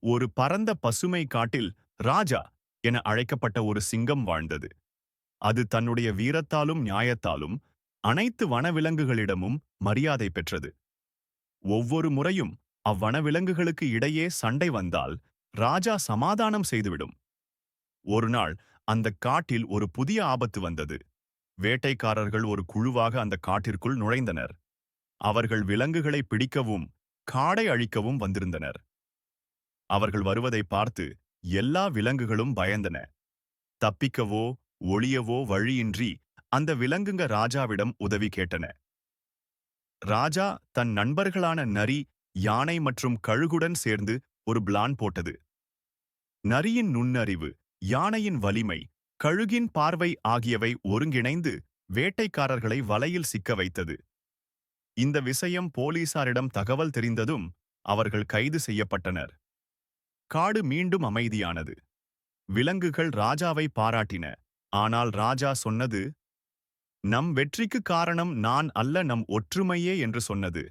ஒரு பரந்த பசுமை காட்டில் ராஜா என அழைக்கப்பட்ட ஒரு சிங்கம் வாழ்ந்தது. அது தன்னுடைய வீரத்தாலும் நியாயத்தாலும் அனைத்து வனவிலங்குகளிடமும் மரியாதை பெற்றது. ஒவ்வொரு முறையும் அவ்வனவிலங்குகளுக்கு இடையே சண்டை வந்தால் ராஜா சமாதானம் செய்துவிடும். ஒருநாள் அந்த காட்டில் ஒரு புதிய ஆபத்து வந்தது. வேட்டைக்காரர்கள் ஒரு குழுவாக அந்த காட்டிற்குள் நுழைந்தனர். அவர்கள் விலங்குகளை பிடிக்கவும் காடை அழிக்கவும் வந்திருந்தனர். அவர்கள் வருவதை பார்த்து எல்லா விலங்குகளும் பயந்தன. தப்பிக்கவோ ஒளியவோ வழியின்றி அந்த விலங்குங்க ராஜாவிடம் உதவி கேட்டன. ராஜா தன் நண்பர்களான நரி, யானை மற்றும் கழுகுடன் சேர்ந்து ஒரு பிளான் போட்டது. நரியின் நுண்ணறிவு, யானையின் வலிமை, கழுகின் பார்வை ஆகியவை ஒருங்கிணைந்து வேட்டைக்காரர்களை வலையில் சிக்க வைத்தது. இந்த விஷயம் போலீசாரிடம் தகவல் தெரிந்ததும் அவர்கள் கைது செய்யப்பட்டனர். காடு மீண்டும் அமைதியானது. விலங்குகள் ராஜாவை பாராட்டின. ஆனால் ராஜா சொன்னது, நம் வெற்றிக்கு காரணம் நான் அல்ல, நம் ஒற்றுமையே என்று சொன்னது.